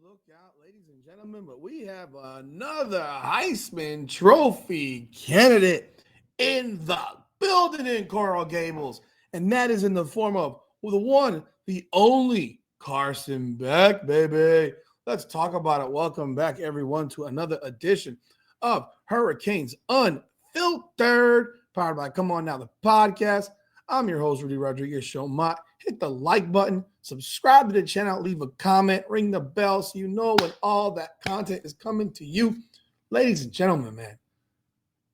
look out, ladies and gentlemen, but we have another Heisman Trophy candidate in the building in Coral Gables, and that is in the form of the one, the only Carson Beck, baby. Let's talk about it. Welcome back, everyone, to another edition of Hurricanes Unfiltered, powered by Come On Now, the podcast. I'm your host, Rudy Rodriguez. Show my hit the like button, subscribe to the channel, leave a comment, ring the bell so you know when all that content is coming to you. Ladies and gentlemen, man,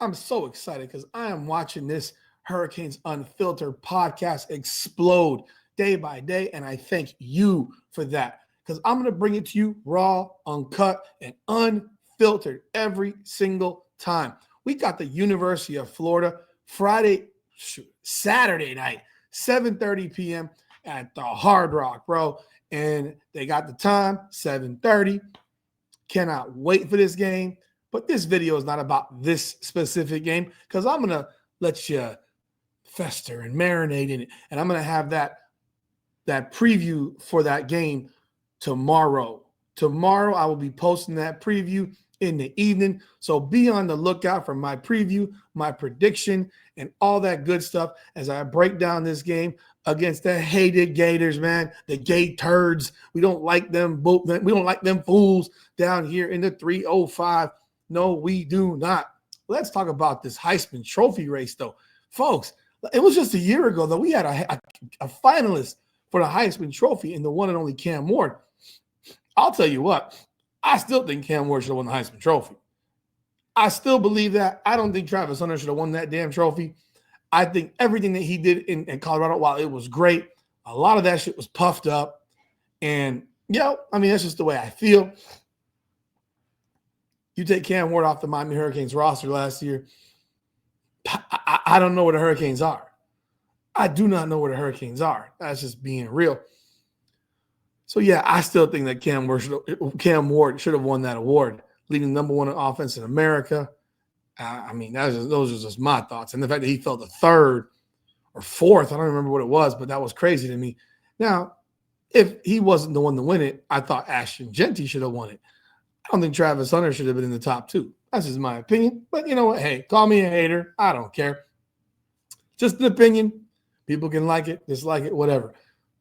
I'm so excited because I am watching this Hurricanes Unfiltered podcast explode day by day, and I thank you for that because I'm going to bring it to you raw, uncut, and unfiltered every single time. We got the University of Florida Saturday night, 7:30 p.m. at the Hard Rock, bro. And they got the time, 7:30. Cannot wait for this game. But this video is not about this specific game because I'm going to let you fester and marinate in it. And I'm going to have that preview for that game tomorrow. Tomorrow, I will be posting that preview in the evening. So be on the lookout for my preview, my prediction, and all that good stuff as I break down this game against the hated Gators, man. The gay turds. We don't like them. We don't like them fools down here in the 305. No, we do not. Let's talk about this Heisman Trophy race, though. Folks, it was just a year ago that we had a finalist for the Heisman Trophy in the one and only Cam Ward. I'll tell you what. I still think Cam Ward should have won the Heisman Trophy. I still believe that. I don't think Travis Hunter should have won that damn trophy. I think everything that he did in Colorado, while it was great, a lot of that shit was puffed up. And, that's just the way I feel. You take Cam Ward off the Miami Hurricanes roster last year, I don't know where the Hurricanes are. I do not know where the Hurricanes are. That's just being real. So, I still think that Cam Ward should have won that award, leading number one in offense in America. Those are just my thoughts. And the fact that he fell to third or fourth, I don't remember what it was, but that was crazy to me. Now, if he wasn't the one to win it, I thought Ashton Genty should have won it. I don't think Travis Hunter should have been in the top two. That's just my opinion. But you know what? Hey, call me a hater. I don't care. Just an opinion. People can like it, dislike it, whatever.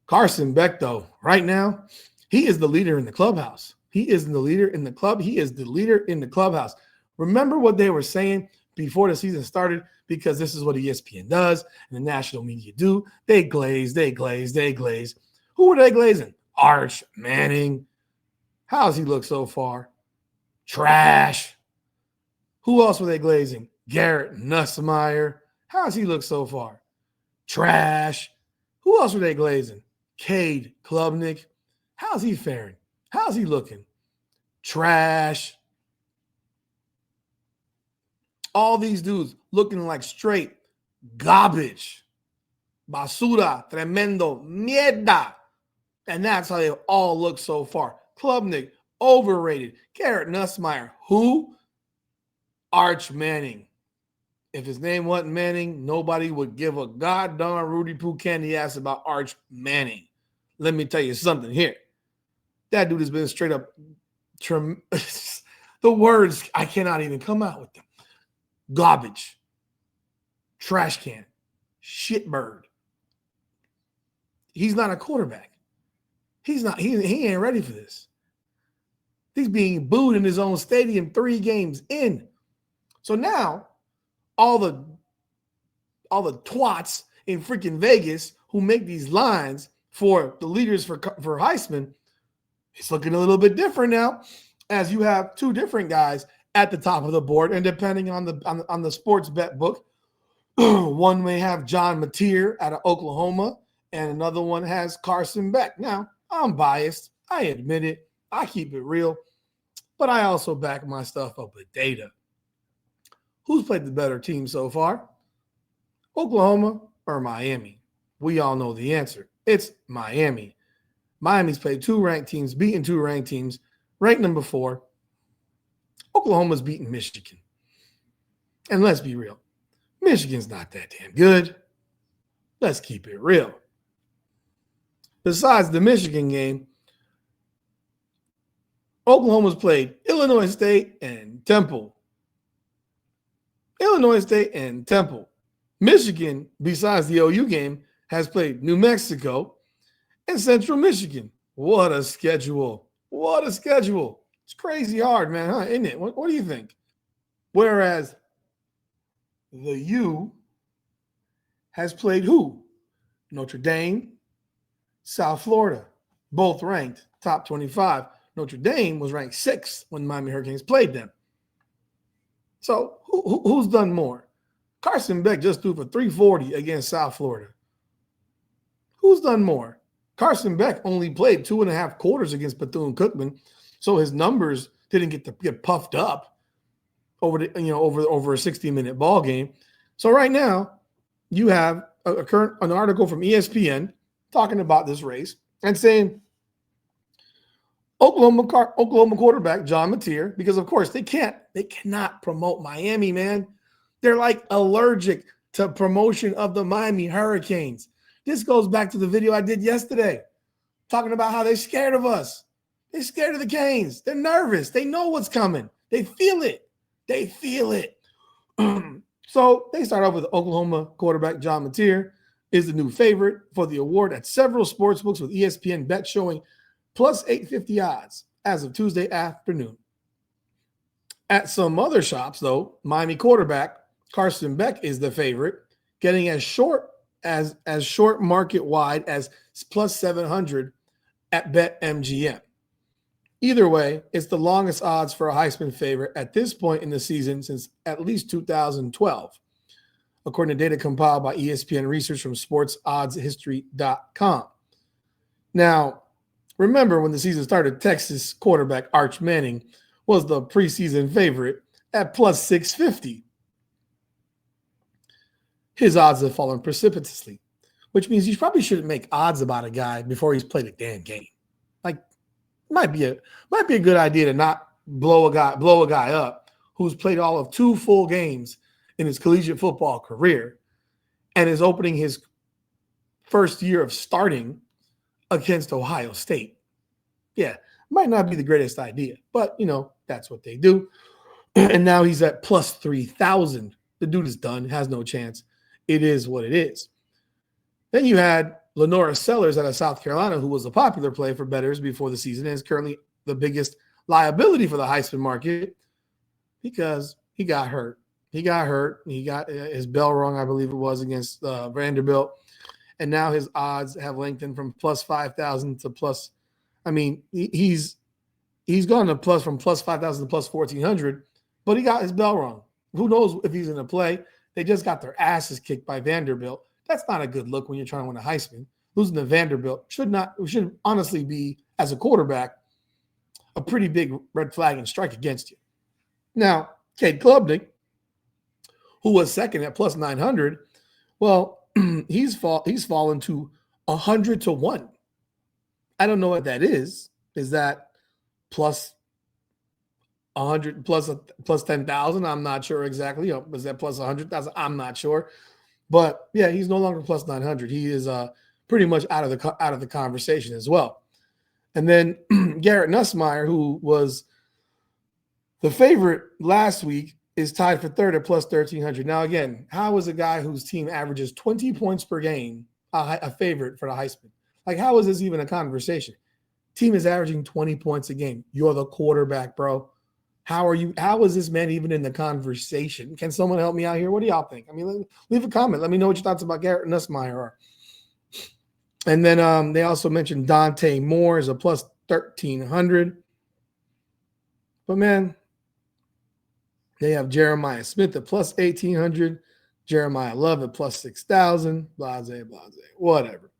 Carson Beck, though, right now, he is the leader in the clubhouse. He is the leader in the club. He is the leader in the clubhouse. Remember what they were saying before the season started? Because this is what ESPN does and the national media do. They glaze. Who were they glazing? Arch Manning. How's he look so far? Trash. Who else were they glazing? Garrett Nussmeier. How's he look so far? Trash. Who else were they glazing? Cade Klubnik. How's he faring? How's he looking? Trash. All these dudes looking like straight garbage. Basura, tremendo, mierda. And that's how they all look so far. Klubnik, overrated. Garrett Nussmeier, who? Arch Manning. If his name wasn't Manning, nobody would give a goddamn Rudy Poo candy ass about Arch Manning. Let me tell you something here. That dude has been straight up the words, I cannot even come out with them. Garbage. Trash can. Shitbird. He's not a quarterback. He's not. He ain't ready for this. He's being booed in his own stadium 3 games in. So now, all the twats in freaking Vegas who make these lines for the leaders for Heisman, it's looking a little bit different now, as you have 2 different guys at the top of the board, and depending on the sports bet book, one may have John Mateer out of Oklahoma, and another one has Carson Beck. Now, I'm biased. I admit it. I keep it real, but I also back my stuff up with data. Who's played the better team so far? Oklahoma or Miami? We all know the answer. It's Miami. Miami's played 2 ranked teams, beaten 2 ranked teams, ranked number 4. Oklahoma's beaten Michigan. And let's be real. Michigan's not that damn good. Let's keep it real. Besides the Michigan game, Oklahoma's played Illinois State and Temple. Illinois State and Temple. Michigan, besides the OU game, has played New Mexico and Central Michigan. What a schedule. What a schedule. It's crazy hard, man, huh? Isn't it? What do you think? Whereas the U has played who? Notre Dame, South Florida, both ranked top 25. Notre Dame was ranked 6th when Miami Hurricanes played them. So who's done more? Carson Beck just threw for 340 against South Florida. Who's done more? Carson Beck only played 2.5 quarters against Bethune-Cookman, so his numbers didn't get puffed up over a 60-minute ball game. So right now, you have an article from ESPN talking about this race and saying Oklahoma quarterback John Mateer, because of course they cannot promote Miami, man. They're like allergic to promotion of the Miami Hurricanes. This goes back to the video I did yesterday, talking about how they're scared of us. They're scared of the Canes. They're nervous. They know what's coming. They feel it. They feel it. So they start off with Oklahoma quarterback John Mateer is the new favorite for the award at several sports books, with ESPN bet showing plus 850 odds as of Tuesday afternoon. At some other shops, though, Miami quarterback Carson Beck is the favorite, getting as short market wide as plus 700 at BetMGM. Either way, it's the longest odds for a Heisman favorite at this point in the season since at least 2012, according to data compiled by ESPN research from sportsoddshistory.com. Now, remember when the season started, Texas quarterback Arch Manning was the preseason favorite at plus 650. His odds have fallen precipitously, which means you probably shouldn't make odds about a guy before he's played a damn game. Like, might be a good idea to not blow a guy up who's played all of 2 full games in his collegiate football career and is opening his first year of starting against Ohio State. Yeah, might not be the greatest idea, but, that's what they do. And now he's at plus 3,000. The dude is done, has no chance. It is what it is. Then you had Lenora Sellers out of South Carolina, who was a popular play for bettors before the season and is currently the biggest liability for the Heisman market because he got hurt. He got his bell rung, I believe it was, against Vanderbilt. And now his odds have lengthened from plus 5,000 to plus. I mean, he's gone to from plus 5,000 to plus 1,400, but he got his bell rung. Who knows if he's going to play? They just got their asses kicked by Vanderbilt. That's not a good look when you're trying to win a Heisman. Losing to Vanderbilt should honestly be, as a quarterback, a pretty big red flag and strike against you. Now, Cade Klubnik, who was second at plus 900, well, he's fallen to 100 to 1. I don't know what that is. Is that plus 100 plus 10,000? I'm not sure exactly. Was that plus 100,000? I'm not sure. But yeah, he's no longer plus 900. He is pretty much out of the conversation as well. And then Garrett Nussmeier, who was the favorite last week, is tied for third at plus 1,300. Now, again, how is a guy whose team averages 20 points per game a favorite for the Heisman? Like, how is this even a conversation? Team is averaging 20 points a game. You're the quarterback, bro. How is this man even in the conversation? Can someone help me out here? What do y'all think? I mean, leave a comment. Let me know what your thoughts about Garrett Nussmeier are. And then they also mentioned Dante Moore is a plus 1,300. But, man, they have Jeremiah Smith at plus 1,800, Jeremiah Love at plus 6,000, blase, whatever.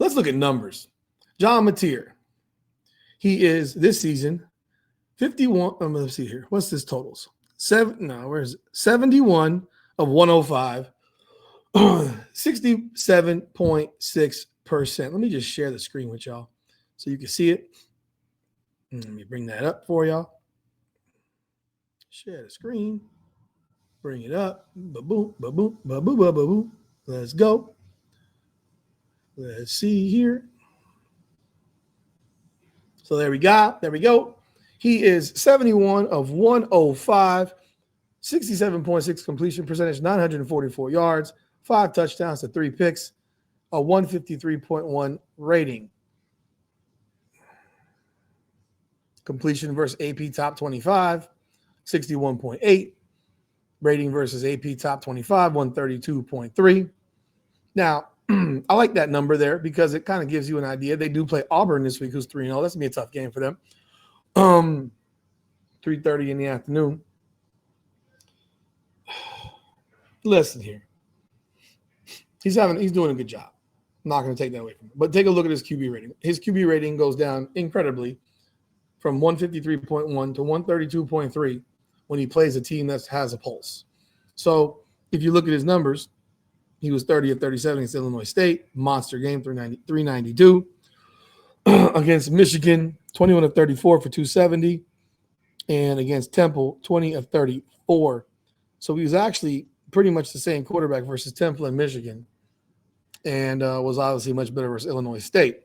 Let's look at numbers. John Mateer, he is this season 51. Let's see here. What's his totals? 71 of 105, 67.6%. Let me just share the screen with y'all so you can see it. Let me bring that up for y'all. Share the screen. Bring it up. Ba-boom, ba-boom, ba-boom, ba-boom. Let's go. Let's see here. So there we go. There we go. He is 71 of 105, 67.6 completion percentage, 944 yards, 5 touchdowns to 3 picks, a 153.1 rating. Completion versus AP top 25, 61.8. Rating versus AP top 25, 132.3. Now, I like that number there because it kind of gives you an idea. They do play Auburn this week, who's 3-0. That's going to be a tough game for them. 3:30 in the afternoon. Listen here. He's doing a good job. I'm not going to take that away from him. But take a look at his QB rating. His QB rating goes down incredibly from 153.1 to 132.3 when he plays a team that has a pulse. So if you look at his numbers, he was 30 of 37 against Illinois State. Monster game, 392. Against Michigan, 21 of 34 for 270. And against Temple, 20 of 34. So he was actually pretty much the same quarterback versus Temple and Michigan. And was obviously much better versus Illinois State.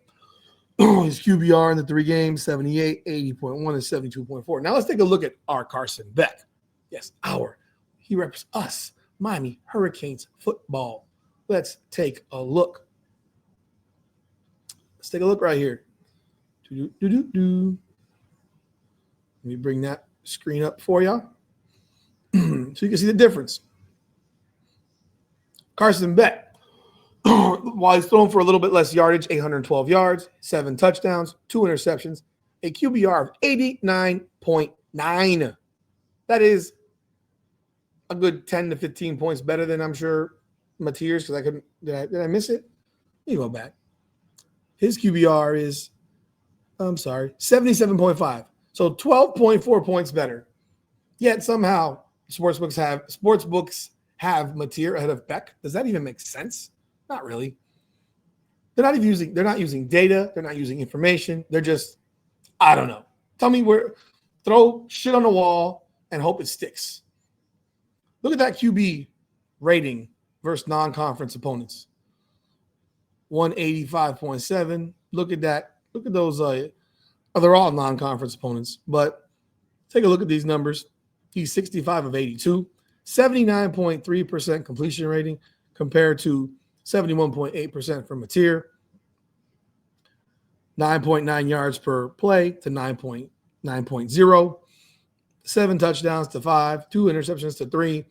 His QBR in the 3 games, 78, 80.1, and 72.4. Now let's take a look at our Carson Beck. Yes, he represents us, Miami Hurricanes football. Let's take a look. Let's take a look right here. Let me bring that screen up for you so you can see the difference. Carson Beck, while he's thrown for a little bit less yardage, 812 yards, 7 touchdowns, 2 interceptions, a QBR of 89.9. That is a good 10 to 15 points better than I'm sure Mateer's, because I couldn't. Did I miss it? Let me go back. His QBR is, 77.5. So 12.4 points better. Yet somehow sportsbooks have Mateer ahead of Beck. Does that even make sense? Not really. They're not using data. They're not using information. They're just, I don't know. Tell me throw shit on the wall and hope it sticks. Look at that QB rating versus non-conference opponents. 185.7. Look at that. Look at those. They're all non-conference opponents, but take a look at these numbers. He's 65 of 82, 79.3% completion rating compared to 71.8% from Mateer. 9.9 yards per play to 9.0. 7 touchdowns to 5, 2 interceptions to 3,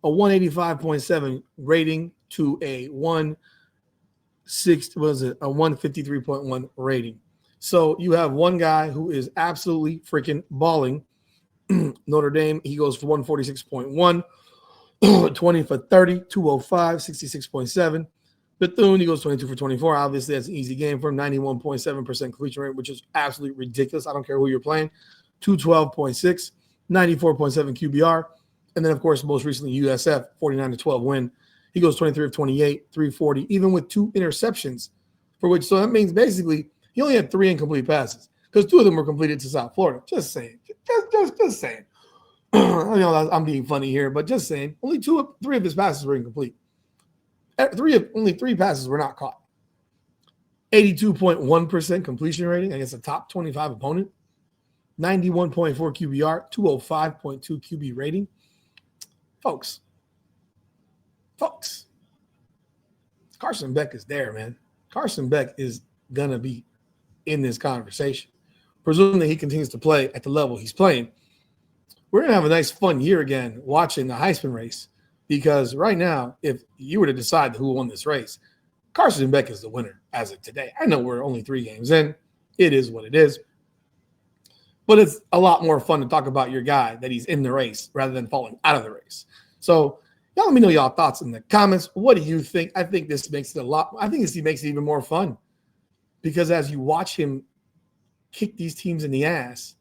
a 185.7 rating to a 153.1 rating. So you have one guy who is absolutely freaking balling. Notre Dame, he goes for 146.1, 20 for 30, 205, 66.7. Bethune, he goes 22 for 24. Obviously, that's an easy game for him. 91.7% completion rate, which is absolutely ridiculous. I don't care who you're playing. 212.6, 94.7 QBR. And then, of course, most recently, USF, 49-12 win. He goes 23 of 28, 340, even with 2 interceptions, so that means basically he only had 3 incomplete passes because 2 of them were completed to South Florida. Just saying. Just saying. I know I'm being funny here, but just saying. Only 3 of his passes were incomplete. Only 3 passes were not caught. 82.1% completion rating against a top 25 opponent. 91.4 QBR, 205.2 QB rating. Folks, Carson Beck is there, man. Carson Beck is going to be in this conversation. Presuming that he continues to play at the level he's playing, we're going to have a nice, fun year again watching the Heisman race, because right now, if you were to decide who won this race, Carson Beck is the winner as of today. I know we're only 3 games in. It is what it is. But it's a lot more fun to talk about your guy that he's in the race rather than falling out of the race. So y'all let me know y'all thoughts in the comments. What do you think? I think this makes it makes it even more fun, because as you watch him kick these teams in the ass,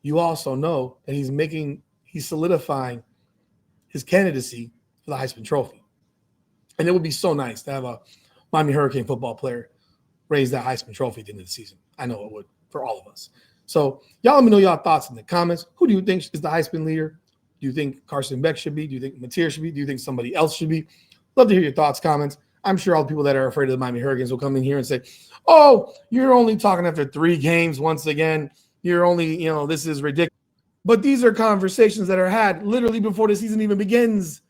you also know that he's solidifying his candidacy for the Heisman Trophy. And it would be so nice to have a Miami Hurricane football player raise that Heisman Trophy at the end of the season. I know it would for all of us. So y'all let me know y'all thoughts in the comments. Who do you think is the Heisman leader? Do you think Carson Beck should be? Do you think Mateer should be? Do you think somebody else should be? Love to hear your thoughts, comments. I'm sure all the people that are afraid of the Miami Hurricanes will come in here and say, oh, you're only talking after 3 games once again. You're only, this is ridiculous. But these are conversations that are had literally before the season even begins.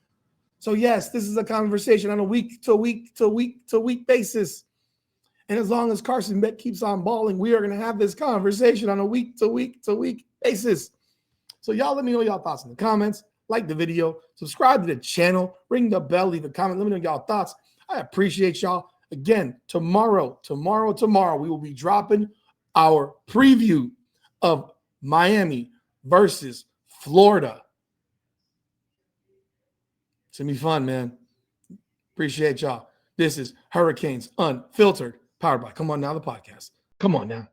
So yes, this is a conversation on a week to week to week to week basis. And as long as Carson Beck keeps on balling, we are going to have this conversation on a week to week to week basis. So y'all let me know y'all thoughts in the comments. Like the video, subscribe to the channel, ring the bell, leave a comment. Let me know y'all thoughts. I appreciate y'all. Again, tomorrow, we will be dropping our preview of Miami versus Florida. It's going to be fun, man. Appreciate y'all. This is Hurricanes Unfiltered, powered by Come On Now, the podcast. Come on now.